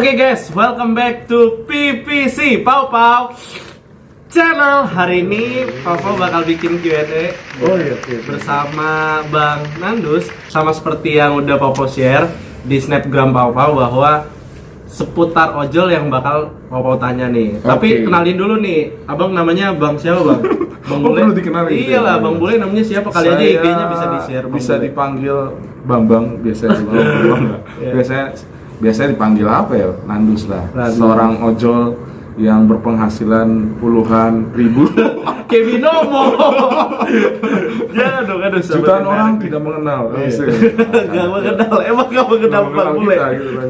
Oke guys, welcome back to PPC Pau Pau Channel. Hari ini Pau Pau bakal bikin Q&A bersama Bang Nandus. Sama seperti yang udah Pau Pau share di snapgram Pau Pau bahwa seputar ojol yang bakal Pau Pau tanya nih. Tapi kenalin dulu nih, abang namanya Bang siapa bang? Bang Bule? Perlu dikenalin. Iyalah, Bang Bule namanya siapa? Kali aja IG-nya bisa di-share. Bisa dipanggil Bambang biasanya. Biasanya dipanggil apa ya? Nandus lah. Seorang ojol yang berpenghasilan puluhan ribu. Kayak Binomo. Jangan dong, aduh. Jutaan orang tidak mengenal. Gak mengenal, emang gak mengenal Bang Bule. Gitu kan.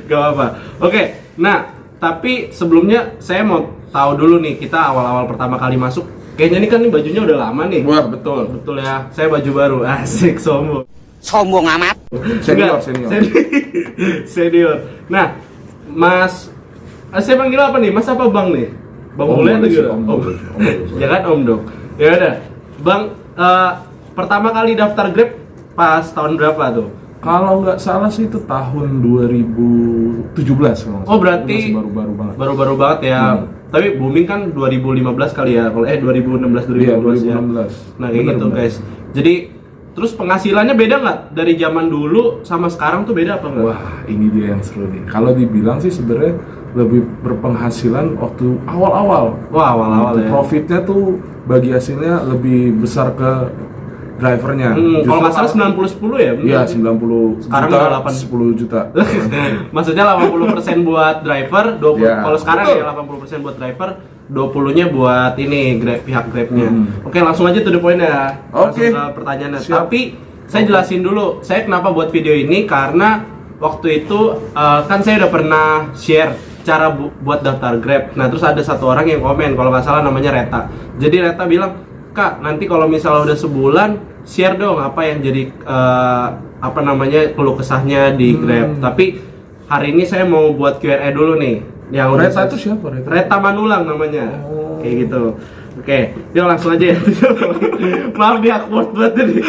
Gak apa-apa. Oke, nah tapi sebelumnya saya mau tahu dulu nih, kita awal-awal pertama kali masuk. Kayaknya nih kan nih bajunya udah lama nih. Wah, betul. Betul ya, saya baju baru. Asik, sombong. Sombong amat. Senior. Nah, Mas, saya panggil apa nih? Mas apa Bang nih? Bang Bule atau gimana? Om. Ya kan Om dong. Ya udah. Bang, pertama kali daftar Grab pas tahun berapa tuh? Kalau nggak salah sih itu tahun 2017 kalau. Oh, berarti baru-baru banget. Baru-baru banget ya. Tapi booming kan 2015 kali ya. Kalau 2016 Iya, 2015 ya. 2016. Nah, kayak gitu, guys. Jadi terus penghasilannya beda nggak dari zaman dulu sama sekarang tuh beda apa nggak? Wah, ini dia yang seru nih. Kalau dibilang sih sebenarnya lebih berpenghasilan waktu awal-awal. Wah, awal-awal ya. Profitnya tuh bagi hasilnya lebih besar ke drivernya. Kalau nggak salah 90-10 ya? Iya, 90 Sekarang juta, udah 8. 10 juta. Maksudnya 80% buat driver, 20 Ya, kalau sekarang betul. ya 80% buat driver, 20-nya buat ini pihak Grabnya. Oke, langsung aja to the point ya. Oke. Langsung ke pertanyaannya. Siap. Tapi saya jelasin dulu, saya kenapa buat video ini karena waktu itu kan saya udah pernah share cara buat daftar Grab. Nah, terus ada satu orang yang komen, kalau nggak salah namanya Reta. Jadi Reta bilang, "Kak, nanti kalau misalnya udah sebulan, share dong apa yang jadi keluh kesahnya di Grab." Tapi hari ini saya mau buat Q&A dulu nih. Yang Reta itu siapa, Reta? Reta Manulang namanya. Kayak gitu. Oke, yuk langsung aja ya. Maaf dia awkward banget ini.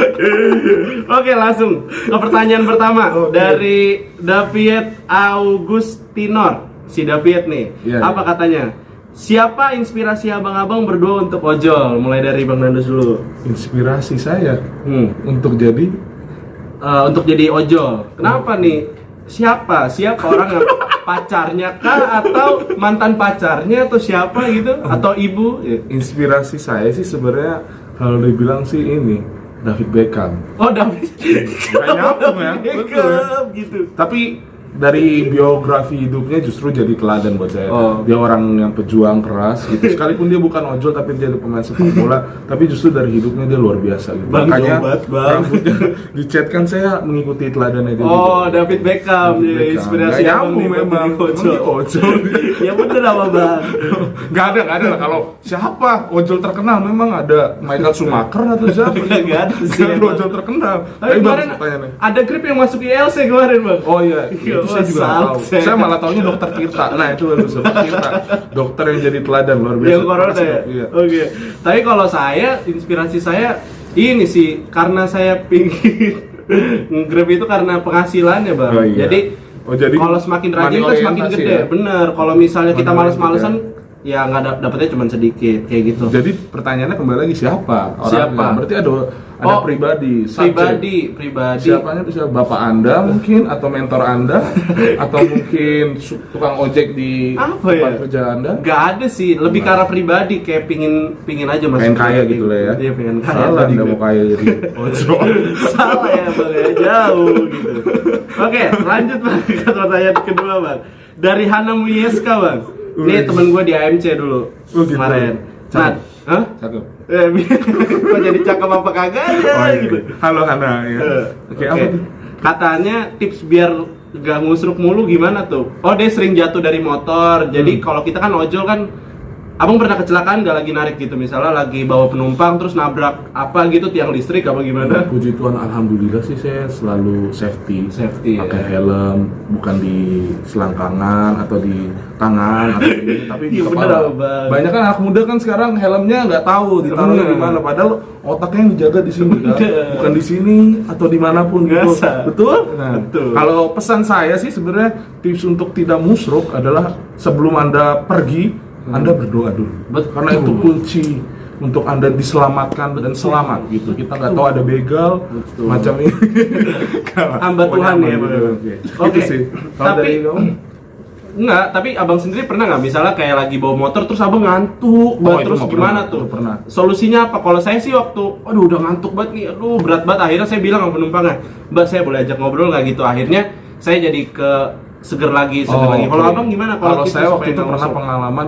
Oke, langsung ke pertanyaan pertama dari David Augustinor. Si David nih, apa katanya? Siapa inspirasi abang-abang berdua untuk ojol? Mulai dari Bang Nandus dulu. Inspirasi saya untuk jadi ojol. Kenapa nih? Siapa orang yang pacarnya kah atau mantan pacarnya atau siapa gitu atau ibu? inspirasi saya sih sebenarnya kalau dibilang sih ini David Beckham. Oh, David. Gak nyambung ya, betul ya. Gitu. Tapi dari biografi hidupnya justru jadi teladan buat saya. Oh. Dia orang yang pejuang keras gitu. Sekalipun dia bukan ojol tapi dia pemain sepak bola, tapi justru dari hidupnya dia luar biasa gitu. Bang, makanya jobat, Bang. rambutnya di chat kan saya mengikuti teladannya dia. Oh, David Beckham, David ya, Beckham. inspirasi Gak abang nyambung nih, memang. buat jadi Ojol. Ya bener apa Bang? Gak ada lah. Kalau siapa ojol terkenal memang ada Michael Schumacher atau siapa? Gak ada sih, Gak ada emang. ojol terkenal. Tapi kemarin ada Grab yang masuk ILC kemarin Bang. Oh iya, itu saya juga nggak tahu. Salse. Saya malah taunya dokter Tirta. Nah itu baru dokter Tirta, dokter yang jadi teladan luar biasa. Yang corona ya? Iya. Oke. Tapi kalau saya, inspirasi saya ini sih karena saya pingin Grab itu karena penghasilannya Bang. Oh, iya. Jadi kalau semakin rajin kan semakin gede. ya? Bener. Kalau misalnya kita Money males-malesan, ya nggak dapetnya cuma sedikit kayak gitu. Jadi pertanyaannya kembali lagi siapa orangnya? Siapa? Berarti ada pribadi. Subjek. Pribadi. Siapanya bisa bapak Anda mungkin atau mentor Anda atau mungkin tukang ojek di Apa tempat ya? kerja Anda? Gak ada sih, lebih ke arah pribadi kayak pingin aja masuk. Pengen kaya gitu lah ya. Iya, pengen kaya. Salah tadi Anda gue. mau kaya jadi ojol. Salah ya Bang, ya jauh gitu. Oke, lanjut Bang ke pertanyaan kedua Bang. Dari Hana Mieska Bang. Ini temen gue di AMC dulu Gitu. kemarin. Nah, Cakep. kok jadi cakep apa kagak aja Oh, iya. gitu. Halo Hana ya. Oke, apa tuh? Katanya tips biar gak ngusruk mulu gimana tuh? Oh, dia sering jatuh dari motor. Jadi kalau kita kan ojol kan Abang pernah kecelakaan nggak lagi narik gitu, misalnya lagi bawa penumpang terus nabrak apa gitu tiang listrik apa gimana? Puji Tuhan, alhamdulillah sih saya selalu safety, pakai helm, bukan di selangkangan atau di tangan atau di tapi di Iya, kepala. bener, Bang. Banyak kan anak muda kan sekarang helmnya nggak tahu ditaruhnya Bener. di mana, padahal otaknya yang dijaga di sini kan, bukan di sini atau dimanapun gitu. Biasa. Betul? Nah, Betul. kalau pesan saya sih sebenarnya tips untuk tidak musruk adalah sebelum Anda pergi, Anda berdoa dulu. Betul. Karena itu kunci untuk Anda diselamatkan dan selamat gitu. Kita nggak tahu ada begal Betul. macam ini. Hamba Tuhan ya, Bang. Oke. Oke. Itu sih. Kalau Tapi dari kamu? enggak, tapi abang sendiri pernah nggak misalnya kayak lagi bawa motor terus abang ngantuk banget, itu terus mah gimana pernah, tuh? itu pernah. Solusinya apa? Kalau saya sih waktu, aduh udah ngantuk banget nih, aduh berat banget. Akhirnya saya bilang sama penumpangnya, Mbak saya boleh ajak ngobrol nggak gitu? Akhirnya saya jadi ke seger lagi. Kalau oke. abang gimana? Kalau gitu saya waktu supaya itu nggak pernah masuk? pengalaman,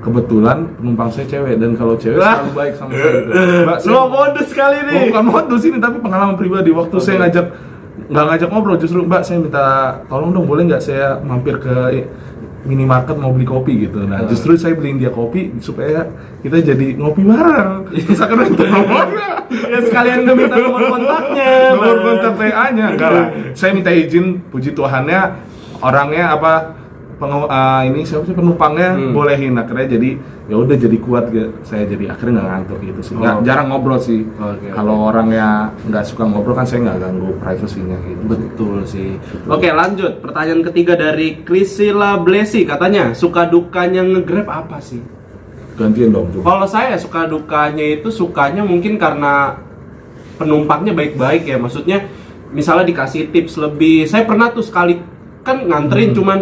kebetulan penumpang saya cewek, dan kalau cewek Lah. selalu baik sama saya gitu. Mbak, Lu modus sekali nih. bukan modus ini, tapi pengalaman pribadi. Waktu saya nggak ngajak ngobrol, justru Mbak saya minta tolong dong, boleh nggak saya mampir ke minimarket mau beli kopi gitu. Nah, justru saya beliin dia kopi supaya kita jadi ngopi bareng. Terus akhirnya itu nomornya. Ya sekalian udah minta nomor kontaknya. Nomor Bang. kontak PA-nya. Enggak lah. Saya minta izin, puji Tuhannya orangnya apa ini siapa sih penumpangnya bolehin, akhirnya jadi ya udah jadi kuat gitu. Saya jadi akhirnya nggak ngantuk gitu sih. Nggak, Oh. jarang ngobrol sih. Oke, Kalau orangnya nggak suka ngobrol kan saya nggak ganggu privasinya gitu. Betul sih. Oke, lanjut. Pertanyaan ketiga dari Krisila Blesi, katanya suka dukanya nge-Grab apa sih? Gantian dong coba. Kalau saya suka dukanya itu sukanya mungkin karena penumpangnya baik-baik ya. Maksudnya misalnya dikasih tips lebih. Saya pernah tuh sekali kan nganterin cuman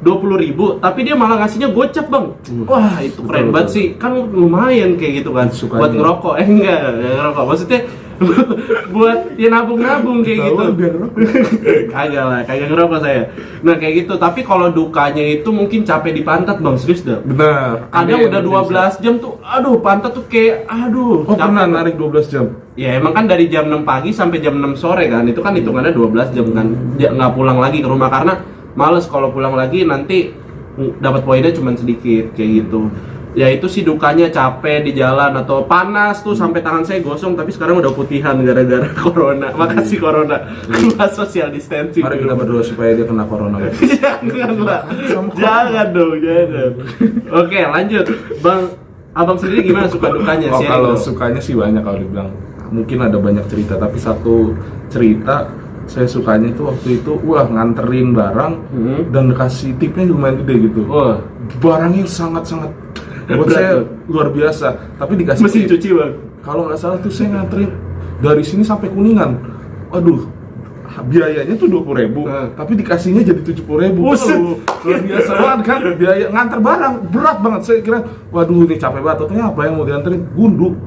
20.000, tapi dia malah ngasihnya gocap, Bang. Wah, itu keren betul, banget betul. sih. Kan lumayan kayak gitu kan. Sukanya. Buat ngerokok. Enggak ngerokok. Maksudnya buat ya nabung-nabung kayak gitu. Tahu, biar rokok. Kagak lah, kagak ngerokok saya. Nah, kayak gitu. Tapi kalau dukanya itu mungkin capek di pantat, Bang. Serius dah. Benar. Kadang Ada udah yang 12 jam tuh, aduh pantat tuh kayak, aduh. Oh, capek. pernah narik 12 jam. Ya emang kan dari jam 6 pagi sampai jam 6 sore kan, itu kan hitungannya 12 jam kan. Nggak pulang lagi ke rumah karena males kalau pulang lagi nanti dapat poinnya cuma sedikit kayak gitu. Ya itu sih dukanya, capek di jalan atau panas tuh sampai tangan saya gosong, tapi sekarang udah putihan gara-gara corona. Makasih corona. Kelas social distancing. Mari kita berdoa supaya dia kena corona. Jangan lah. Jangan dong, jangan. Oke, lanjut. Bang, abang sendiri gimana suka dukanya? Oh, Sharing kalau dong. sukanya sih banyak, kalau dibilang mungkin ada banyak cerita, tapi satu cerita saya sukanya itu waktu itu nganterin barang dan kasih tipnya lumayan gede gitu. Wah, Barangnya sangat-sangat buat Berat saya tuh. luar biasa, tapi dikasih mesin tip. cuci, Bang. Kalau nggak salah tuh saya nganterin dari sini sampai Kuningan. Aduh, biayanya tuh 20.000, tapi dikasihnya jadi 70.000. Buset. Luar biasa banget kan, biaya nganter barang berat banget. Saya kira, waduh ini capek banget. Ternyata apa yang mau dianterin? Gundu.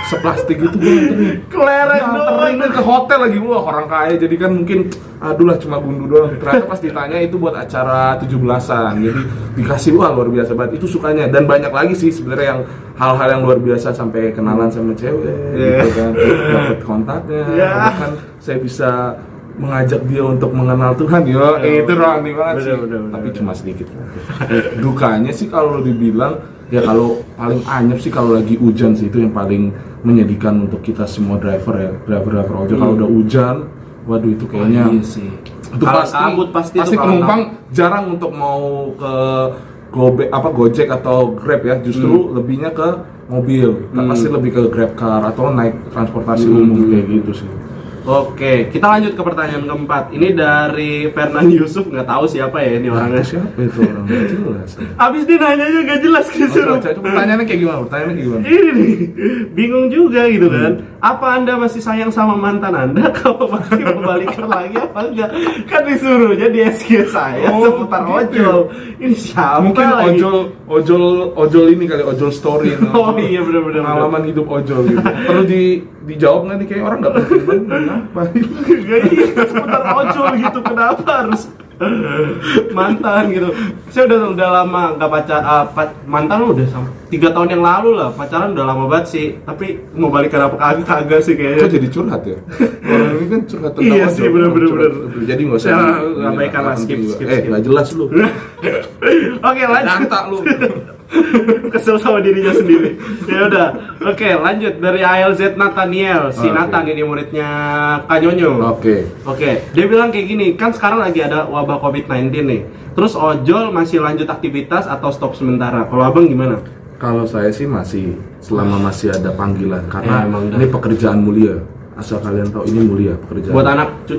Seplastik itu gue nganterin. Kelereng Nganterin ke hotel lagi. Wah, orang kaya, jadi kan mungkin aduh lah cuma gundu doang. Ternyata pas ditanya itu buat acara 17-an. Jadi dikasih, wah luar biasa banget. Itu sukanya, dan banyak lagi sih sebenarnya yang hal-hal yang luar biasa, sampai kenalan sama cewek gitu kan. Dapat kontaknya. Bahkan saya bisa mengajak dia untuk mengenal Tuhan. Itu rohani banget sih. Bener, Tapi cuma sedikit. Dukanya sih kalau dibilang, ya kalau paling anyep sih kalau lagi hujan sih, itu yang paling menyedihkan untuk kita semua driver ya, driver ojol. Kalau udah hujan, waduh itu kayaknya Iya sih. itu Kalau pasti kabut pasti tuh kalau penumpang jarang untuk mau ke Gojek atau Grab ya, justru lebihnya ke mobil. Pasti lebih ke Grab car atau naik transportasi umum kayak gitu sih. Oke, kita lanjut ke pertanyaan keempat. Ini dari Fernan Yusuf, nggak tahu siapa ya ini orangnya. Siapa itu orang? Nggak jelas. Abis dia nanyanya nggak jelas disuruh. Pertanyaannya kayak gimana? Ini nih, bingung juga gitu kan. Apa Anda masih sayang sama mantan Anda? Kalau masih membalikan lagi apa enggak? Kan disuruhnya di SG saya seputar gitu. ojol. Ini siapa Mungkin lagi? ojol ini kali, ojol story. Oh iya, bener-bener. Pengalaman hidup ojol gitu. Perlu dijawab nggak nih, kayak orang nggak penting banget. Kenapa? Gak iya, seputar ojol gitu, kenapa harus mantan gitu? Saya udah lama nggak mantan udah sama 3 tahun yang lalu lah, pacaran udah lama banget sih. Tapi mau balikan apa kagak sih kayaknya. Kok jadi curhat ya? Orang ini kan curhat tentang Iya ojol. sih, bener. Jadi nggak usah. Ya, abaikan lah, skip. Nggak jelas lu. Oke, lanjut. Jantak lu. Kesel sama dirinya sendiri. Ya udah. Oke, lanjut dari ALZ Nathaniel. Si Oke. Nathan ini muridnya Kak Nyonyo. Oke, dia bilang kayak gini, kan sekarang lagi ada wabah COVID-19 nih. Terus ojol masih lanjut aktivitas atau stop sementara? Kalau abang gimana? Kalau saya sih masih, selama masih ada panggilan, karena emang ini pekerjaan mulia. Asal kalian tahu ini mulia pekerjaan. Buat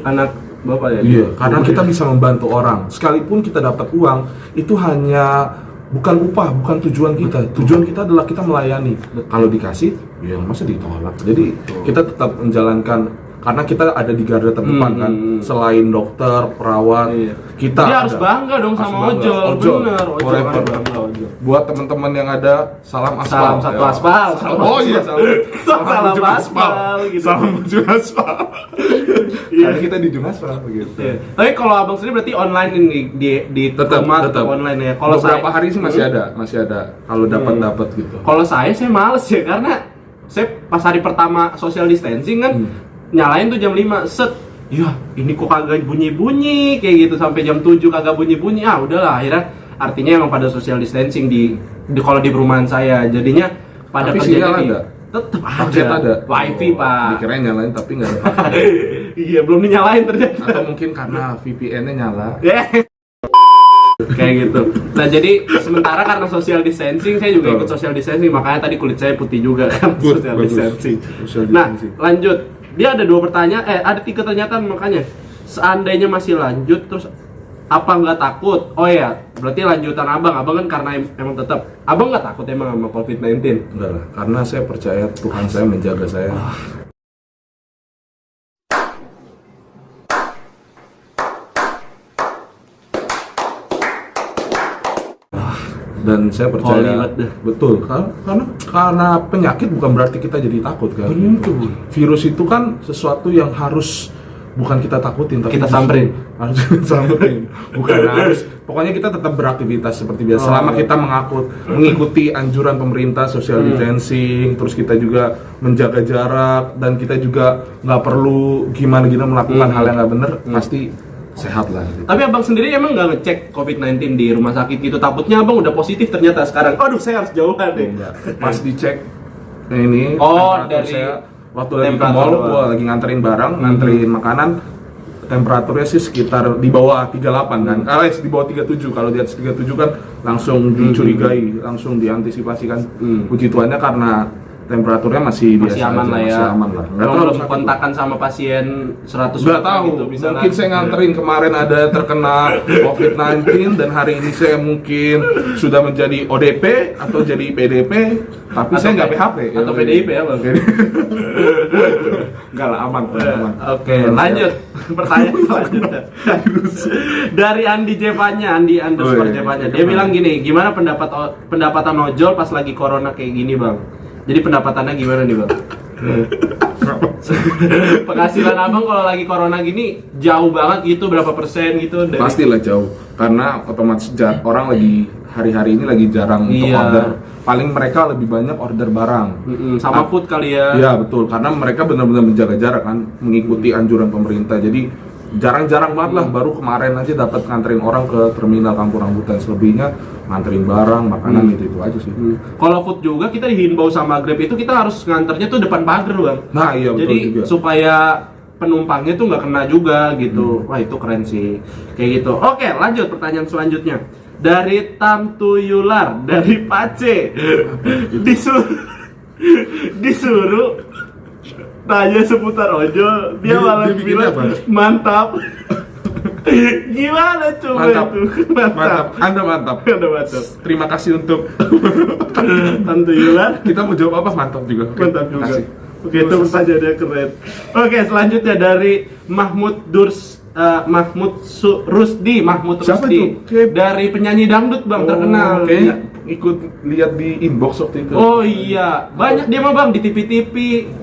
anak bapak ya? Iya, karena kita bisa membantu orang. Sekalipun kita dapat uang, itu hanya bukan upah, bukan tujuan kita. Tujuan kita adalah kita melayani. Kalau dikasih, ya masa ditolak. Jadi kita tetap menjalankan, karena kita ada di garda terdepan kan. Selain dokter, perawat, Iya. kita Dia harus ada. bangga dong Harus sama bangga. ojol. Bener, ojol Forever. kan bangga ojol. Buat teman-teman yang ada, salam aspal. Salam satu aspal. Oh iya, salam Salam ujung aspal, gitu. Salam ujung aspal. Iya. Karena kita di ujung aspal begitu. Iya. Tapi kalau abang sendiri berarti online ini di Tetap, rumah tetap. online ya. Kalau beberapa saya, hari sih masih ada. Kalau dapat gitu. Kalau saya males ya karena saya pas hari pertama social distancing kan nyalain tuh jam 5 set. Ya, ini kok kagak bunyi-bunyi kayak gitu sampai jam 7 kagak bunyi-bunyi. Ah, udahlah akhirnya artinya emang pada social distancing di kalau di perumahan saya. Jadinya pada Tapi kerja sinyal jadi ada? tetap Paket ada. ada. Wifi, Oh, Pak. dikirain nyalain tapi nggak ada. Iya, belum dinyalain ternyata. Atau mungkin karena VPN-nya nyala. Ya. Kayak gitu. Nah, jadi sementara karena social distancing saya juga ikut social distancing, makanya tadi kulit saya putih juga kan social Bagus. distancing. Social Nah, distancing. lanjut. Dia ada 2 pertanyaan, ada 3 pernyataan makanya. Seandainya masih lanjut terus apa nggak takut? Oh ya, berarti lanjutan abang kan karena emang tetap abang nggak takut emang sama COVID-19? Enggak lah, karena saya percaya Tuhan saya menjaga saya. Dan saya Holy percaya banget dah. betul karena penyakit bukan berarti kita jadi takut kan. Betul. Virus itu kan sesuatu yang harus bukan kita takutin tapi Kita justru samperin. harus kita samperin. Bukan harus. Pokoknya kita tetap beraktivitas seperti biasa selama kita mengikuti anjuran pemerintah social distancing, terus kita juga menjaga jarak dan kita juga nggak perlu gimana melakukan hal yang nggak benar, pasti sehat lah gitu. Tapi abang sendiri emang nggak ngecek COVID-19 di rumah sakit gitu? Takutnya abang udah positif ternyata sekarang. Aduh, saya harus jauhan deh. Enggak. Pas dicek ini Oh, temperatur dari saya waktu lagi ke temperatur mall, doang. gua lagi nganterin barang, nganterin makanan, temperaturnya sih sekitar di bawah 38 kan. Di bawah 37. Kalau di atas 37 kan langsung dicurigai, langsung diantisipasi kan. Puji Tuhannya karena temperaturnya masih biasa Masih aman aja, lah ya. masih aman lah. Nggak Emang terlalu belum sakit. kontakan sama pasien 100 Nggak tahu, gitu, misalnya. mungkin saya nganterin kemarin ada terkena COVID-19 dan hari ini saya mungkin sudah menjadi ODP atau jadi PDP, tapi saya nggak PHP. Atau PDIP ya bang? Enggak lah, aman. Oke, lanjut. Pertanyaan selanjutnya. Dari Andi Jevanya, Andi underscore Wih, Jevanya. Dia bilang gini, gimana pendapatan ojol pas lagi corona kayak gini bang? Jadi pendapatannya gimana nih bang? Penghasilan abang kalau lagi corona gini jauh banget gitu, berapa persen gitu? Dari... Pastilah jauh, karena otomatis orang lagi hari-hari ini lagi jarang untuk Iya. order. Paling mereka lebih banyak order barang. sama food kali ya? Iya betul, karena mereka benar-benar menjaga jarak kan, mengikuti anjuran pemerintah. Jadi jarang-jarang banget lah, baru kemarin aja dapat nganterin orang ke terminal Kampung Rambutan. Selebihnya nganterin barang, makanan itu aja sih. Kalau food juga kita dihimbau sama Grab itu kita harus nganternya tuh depan pagar bang. Nah iya betul Jadi juga. supaya penumpangnya tuh nggak kena juga gitu. Wah itu keren sih kayak gitu. Oke lanjut pertanyaan selanjutnya dari Tamtuyular dari Pace disuruh tanya seputar ojol dia malah dia bikin bilang apa? mantap. Gimana coba Mantap. itu? Mantap, Anda mantap. Anda mantap. Terima kasih untuk Tamtuyular. kita mau jawab apa? Mantap juga. Oke, Mantap juga. kasih. Oke, itu pertanyaannya keren. Oke, selanjutnya dari Mahmud Rusdi. Siapa itu? Kayak- Dari penyanyi dangdut bang terkenal. Kayaknya ikut lihat di inbox waktu itu. Oh iya, banyak dia mah bang di TV-TV.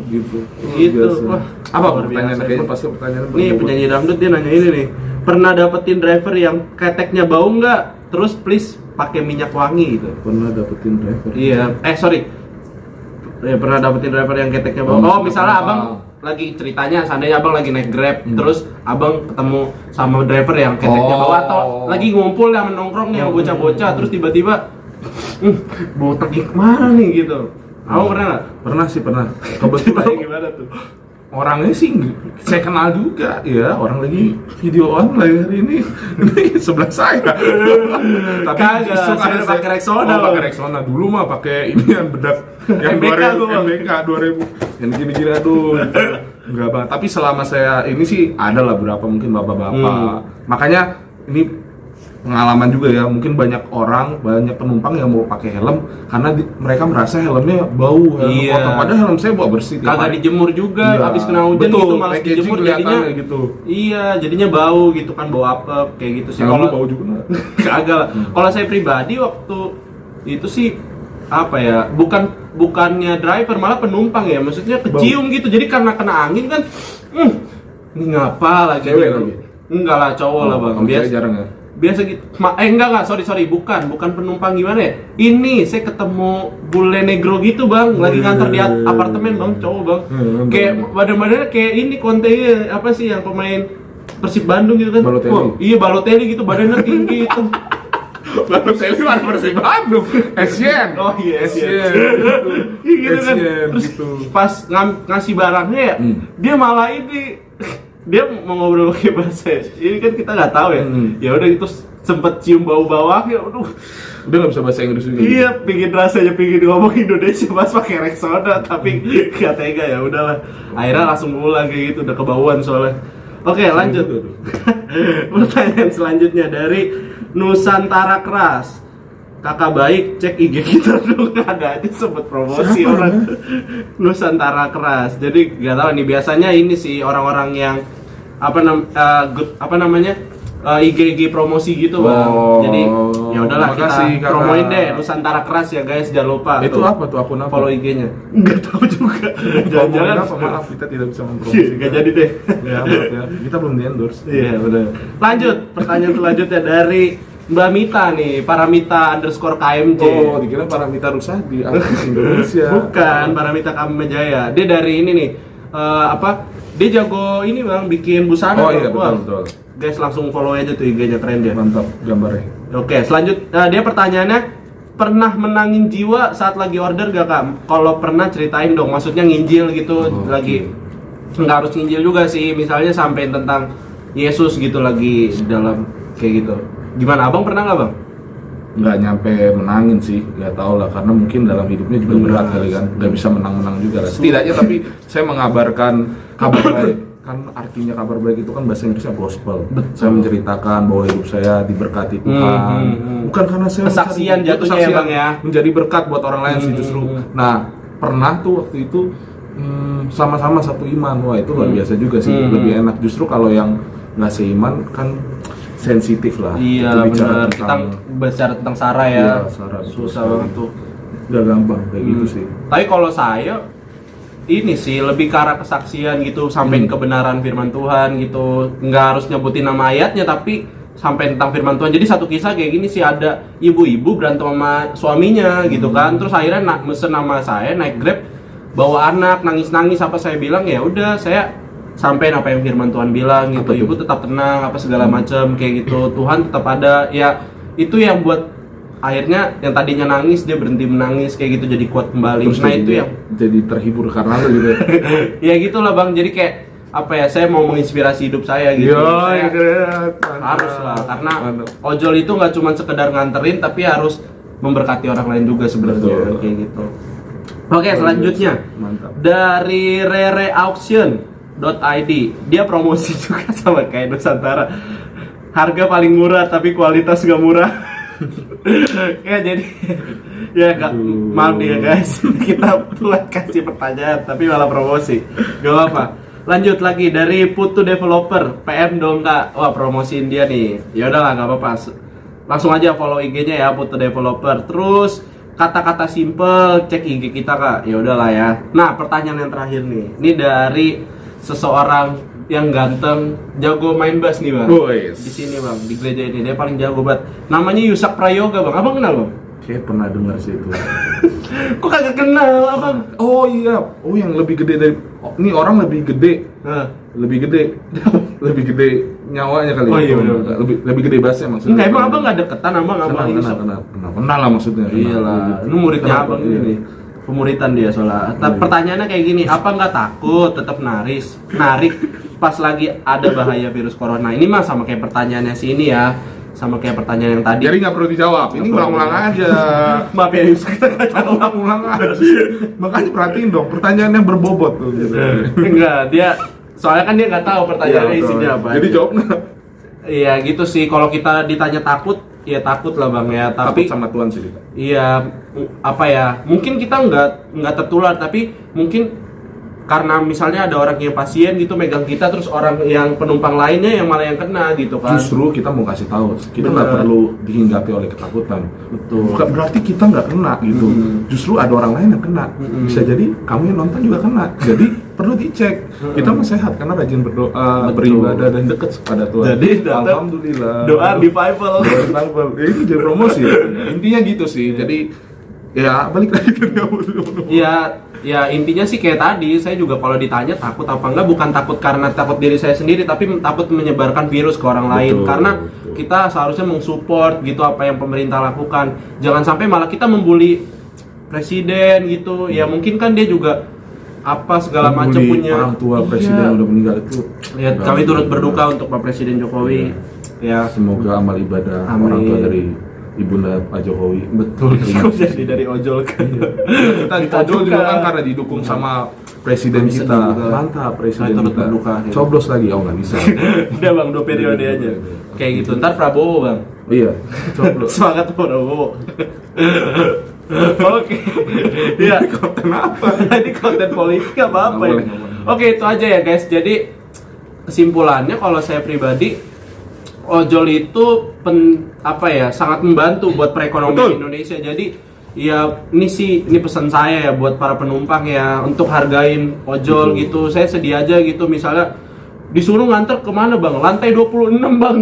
Gitu. Gitu. Biasa. Wah, Apa luar pertanyaan biasa, kayaknya Bang. pasti pertanyaan Nih penyanyi dangdut dia nanya ini nih. Pernah dapetin driver yang keteknya bau nggak? Terus please pakai minyak wangi gitu. Pernah dapetin driver. Iya, sorry. Pernah dapetin driver yang keteknya bau. Oh, misalnya abang lagi ceritanya, seandainya abang lagi naik Grab, terus abang ketemu sama driver yang keteknya bau atau lagi ngumpul yang nongkrong nih yang bocah-bocah, terus tiba-tiba botak gimana nih gitu. Abang pernah nggak? Pernah sih, pernah. Kebetulan Gimana tuh? orangnya sih saya kenal juga ya, orang lagi videoan lagi hari ini sebelah saya. Tapi Kagak, justru saya karena pakai Rexona, pakai Bang. Rexona dulu mah pakai ini yang bedak yang MBK 2000 gua, Bang. MBK 2000 yang gini-gini aduh. Enggak Bang, tapi selama saya ini sih ada lah beberapa mungkin bapak-bapak. Makanya ini pengalaman juga ya, mungkin banyak orang, banyak penumpang yang mau pakai helm karena mereka merasa helmnya bau, helm Iya. kotor. Padahal helm saya bawa bersih tiap Kagak hari. dijemur juga, Iya, habis kena hujan betul, gitu malas packaging dijemur jadinya. kelihatannya gitu. Iya, jadinya bau gitu kan, bau apek kayak gitu sih. Helm lu bau juga nggak? Kagak lah. Kalau saya pribadi waktu itu sih apa ya? Bukannya driver, malah penumpang ya. Maksudnya kecium gitu. Jadi karena kena angin kan, ini ngapa lagi? Cewek gitu. lagi? Enggak lah, cowok lah bang. Kalau cewek jarang ya. Biasa gitu. Enggak, sorry, bukan penumpang gimana ya? Ini saya ketemu bule negro gitu bang, lagi ngantor di apartemen bang, cowok bang. Kayak badan-badannya kayak ini kontenya apa sih yang pemain Persib Bandung gitu kan? Balotelli. Wah, iya Balotelli gitu, badannya tinggi gitu. Lalu saya luar bersih Bandung, Asian. Oh iya, Asian. gitu kan. Asian, Terus gitu. pas ngasih barangnya ya, dia malah ini dia mau ngobrol pakai bahasa ini kan kita nggak tahu ya. Ya udah itu sempet cium bau bawah ya, aduh. Udah nggak bisa bahasa Inggris juga. Iya, pingin ngomong Indonesia pas pakai Rexona tapi gak tega ya udahlah. Akhirnya langsung pulang kayak gitu, udah kebauan soalnya. Oke, lanjut. Pertanyaan selanjutnya dari Nusantara Keras. Kakak baik, cek IG kita dong. Ada aja sempet promosi orang Nusantara Keras. Jadi gak tahu nih, biasanya ini sih orang-orang yang apa namanya IG promosi gitu bang. Oh, Jadi ya udahlah kita makasih, Kakak. promoin deh Nusantara Keras ya guys, jangan lupa. Itu tuh. apa tuh, akun apa? Follow IG-nya. Enggak tahu juga. Jangan-jangan apa? Maaf, kita tidak bisa mempromosikan. Enggak jadi deh. Ya, maaf ya. Kita belum di endorse. Iya benar. Lanjut, pertanyaan selanjutnya dari Mbak Mita nih, Paramita_KMJ. Oh, dikira Paramita Rusadi, artis Indonesia. Bukan, Paramita Kamajaya. Dia dari ini nih, dia jago ini bang, bikin busana. Oh iya, Wah, betul. Guys langsung follow aja tuh IG-nya, keren dia. Mantap gambarnya. Oke, selanjutnya dia pertanyaannya, pernah menangin jiwa saat lagi order gak kak? Kalau pernah ceritain dong, maksudnya nginjil gitu, lagi nggak harus nginjil juga sih, misalnya sampai tentang Yesus gitu lagi dalam kayak gitu. Gimana, abang pernah nggak bang? Nggak nyampe menangin sih, nggak tahu lah, karena mungkin dalam hidupnya juga berat kali kan, nggak bisa menang-menang juga lah. Setidaknya tapi saya mengabarkan kabar baik. Kan artinya kabar baik itu kan bahasa Inggrisnya gospel. Saya menceritakan bahwa hidup saya diberkati Tuhan. Bukan karena saya Kesaksian mencari- jatuhnya ya, Bang, ya. menjadi berkat buat orang lain sih justru. Nah, pernah tuh waktu itu sama-sama satu iman. Wah, itu luar biasa juga sih. Lebih enak justru kalau yang nggak seiman kan sensitif lah. Iya Itu bicara benar, kita bicara tentang Sarah ya, Iya, Sarah, susah betul. banget tuh. Nggak gampang kayak gitu sih. Tapi kalau saya ini sih lebih ke arah kesaksian gitu, sampein kebenaran firman Tuhan gitu, nggak harus nyebutin nama ayatnya tapi sampai tentang firman Tuhan. Jadi satu kisah kayak gini sih, ada ibu-ibu berantem sama suaminya gitu kan, terus akhirnya mesen nama saya naik Grab bawa anak nangis-nangis, apa saya bilang ya udah saya sampein apa yang firman Tuhan bilang gitu, Apa tuh? ibu tetap tenang apa segala macam kayak gitu, Tuhan tetap ada ya, itu yang buat akhirnya yang tadinya nangis dia berhenti menangis kayak gitu, jadi kuat kembali. Terus Nah dia itu juga yang jadi terhibur karena lu gitu. ya gitulah bang, jadi kayak apa ya, saya mau menginspirasi hidup saya gitu. Saya harus lah, karena ojol itu nggak cuma sekedar nganterin tapi harus memberkati orang lain juga sebenarnya. Betul. Kayak gitu. Oke, selanjutnya Mantap. dari rereauction.id, dia promosi juga sama kayak Nusantara, harga paling murah tapi kualitas gak murah. Ya jadi ya gak, maaf nih ya guys, kita buat kasih pertanyaan tapi malah promosi, gak apa-apa. Lanjut lagi dari Putu Developer, PM dong kak, wah promosiin dia nih. Ya udahlah gak apa-apa, langsung aja follow IG-nya ya Putu Developer. Terus kata-kata simple, cek IG kita kak. Ya udahlah ya. Nah pertanyaan yang terakhir nih, ini dari seseorang yang ganteng, jago main bass nih bang. Boys. Di sini bang, di gereja ini dia paling jago banget. Namanya Yusak Prayoga bang. Abang kenal bang? Kayak pernah dengar sih itu. Kok kagak kenal abang? Oh iya, yang lebih gede dari ini orang lebih gede. Nah, Lebih gede. Lebih gede nyawanya kali. Oh, iya, itu. bener. Lebih gede bassnya maksudnya. Enggak, emang abang nggak deketan abang Isop? Kenal lah maksudnya. Iyalah, ini muridnya abang Iya. ini. Pemuritan dia soalnya. Pertanyaannya kayak gini, apa nggak takut tetap narik pas lagi ada bahaya virus corona? Ini mah sama kayak pertanyaannya si ini ya, sama kayak pertanyaan yang tadi. Jadi nggak perlu dijawab. Ini ulang-ulang aja. Maaf ya Yus, kita nggak tahu. Ulang-ulang aja. Makanya perhatiin dong pertanyaan yang berbobot tuh. Gitu. Enggak, dia soalnya kan dia nggak tahu pertanyaannya Iya, isinya betul. apa. Jadi jawab nggak? Iya gitu sih. Kalau kita ditanya takut, ya takut lah bang ya. Takut Tapi sama Tuhan sih kita. iya apa ya? Mungkin kita nggak tertular, tapi mungkin karena misalnya ada orang yang pasien gitu megang kita, terus orang yang penumpang lainnya yang malah yang kena gitu kan. Justru kita mau kasih tahu, kita Bener. nggak perlu dihinggapi oleh ketakutan. Betul. Bukan berarti kita nggak kena gitu. Justru ada orang lain yang kena. Bisa jadi kamu yang nonton juga kena. Jadi perlu dicek. Kita mah sehat karena rajin berdoa, Betul. beribadah dan dekat kepada Tuhan. Jadi datang alhamdulillah. doa revival. Doa revival. Ya, itu jadi promosi. Intinya gitu sih. Jadi ya balik lagi ke kamu. Ya intinya sih kayak tadi, saya juga kalau ditanya takut apa enggak, bukan takut karena takut diri saya sendiri, tapi takut menyebarkan virus ke orang lain. Karena kita seharusnya mensupport gitu apa yang pemerintah lakukan. Jangan sampai malah kita membuli presiden gitu. Ya mungkin kan dia juga apa segala macam Membuli punya orang tua presiden Iya. udah meninggal itu. Ya, kami turut berduka untuk Pak Presiden Jokowi. Ya, Semoga amal ibadah Amin. orang tua dari ibunda Pak Jokowi betul. Terima kasih. Jadi dari ojol kan. Kita di ojol juga kan karena didukung sama presiden Presiden kita. juga. Mantap presiden Turut kita. berduka, ya. Coblos lagi, oh nggak bisa. Udah bang, 2 periode aja. Kayak gitu. Ntar Prabowo bang. Iya, coblos. Semangat Prabowo. Oke. Iya. Konten apa? Ini konten politik apa Nggak ini? boleh, nggak boleh. Oke, itu aja ya guys. Jadi kesimpulannya kalau saya pribadi, ojol itu sangat membantu buat perekonomian Betul. Indonesia. Jadi ya ini pesan saya ya buat para penumpang ya, untuk hargain ojol Betul. gitu. Saya sedih aja gitu misalnya disuruh nganter kemana bang? Lantai 26 bang.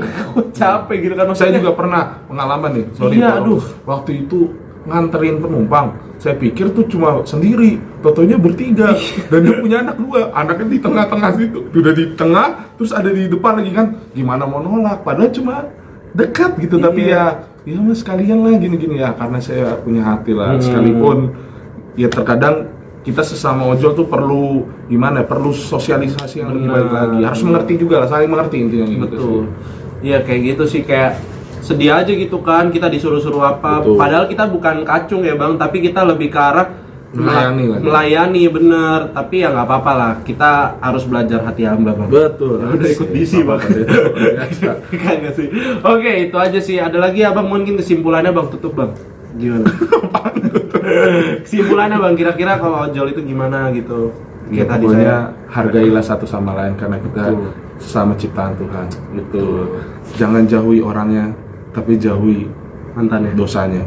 Capek gitu kan. Saya Maksudnya, juga pernah pengalaman nih. Sorry, Iya, Bang. aduh. Waktu itu nganterin penumpang. Saya pikir tuh cuma sendiri, totonya bertiga dan dia punya anak 2. Anaknya di tengah-tengah situ. Udah di tengah, terus ada di depan lagi kan. Gimana mau nolak? Padahal cuma dekat gitu. Tapi Iya. ya mas sekalian lah gini-gini ya. Karena saya punya hati lah. Sekalipun ya terkadang kita sesama ojol tuh perlu gimana? Perlu sosialisasi yang lebih baik lagi. Harus mengerti juga lah, saling mengerti intinya gitu betul. sih. Iya kayak gitu sih, kayak sedih aja gitu kan, kita disuruh-suruh apa. Betul. Padahal kita bukan kacung ya bang, tapi kita lebih ke arah Melayani. bener. Tapi ya nggak apa-apa lah, kita harus belajar hati hamba bang. Betul. Ya udah ikut DC bang. Kagak sih. Oke, itu aja sih. Ada lagi abang mungkin kesimpulannya bang, tutup bang. Gimana? Kesimpulannya bang, kira-kira kalau ojol itu gimana gitu? Ya, Kayak tadi pokoknya saya. hargailah satu sama lain karena kita Betul. sesama ciptaan Tuhan. Gitu. Jangan jauhi orangnya, tapi jauhi Mantannya. dosanya.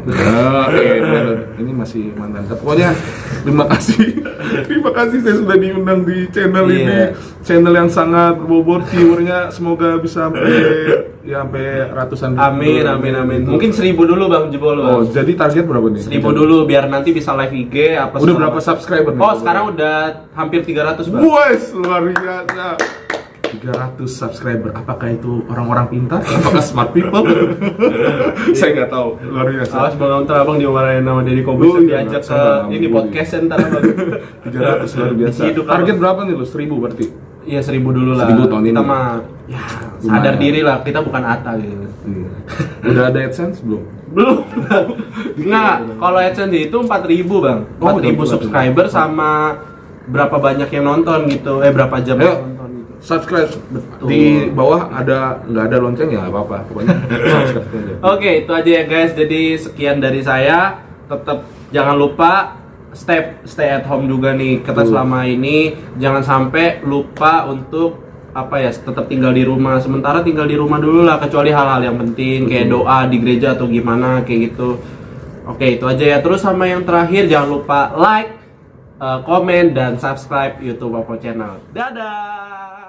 Ini masih mantan. Pokoknya terima kasih. Terima kasih saya sudah diundang di channel ini. Iya. Channel yang sangat berbobot, viewernya semoga bisa sampai ratusan. Amin. Mungkin 1000 dulu bang, jebol bang. Oh, jadi target berapa nih? 1000 dulu biar nanti bisa live IG apa Udah segala berapa macam. subscriber nih? Oh, sekarang udah hampir 300 bang. Wes, luar biasa. 300 subscriber. Apakah itu orang-orang pintar? Apakah smart people? Saya nggak tahu. Luar biasa. Awas bang, ntar abang dimarahin sama Deddy Oh, Kobuser, iya, diajak ke sama ini Budi. podcast ntar bang. 300 luar biasa. Hidup, Target berapa nih lu? 1000 berarti? Iya 1000 dulu lah. 1000 tahun Kita ini. mah ya sadar Lumayan. diri lah, kita bukan Atta gitu. Iya. Udah ada AdSense belum? Belum. Nah, kalau AdSense itu 4000 bang. Oh, 4000 udah. subscriber sama berapa banyak yang nonton gitu. Berapa jam Ayo. yang nonton gitu. Subscribe. Betul. Di bawah nggak ada lonceng ya nggak apa-apa. Pokoknya subscribe aja. Oke, itu aja ya guys. Jadi sekian dari saya. Tetap jangan lupa stay at home juga nih kita Betul. selama ini. Jangan sampai lupa untuk tetap tinggal di rumah. Sementara tinggal di rumah dulu lah, kecuali hal-hal yang penting kayak doa di gereja atau gimana kayak gitu. Oke, itu aja ya. Terus sama yang terakhir jangan lupa like, komen dan subscribe YouTube Popo Channel. Dadah.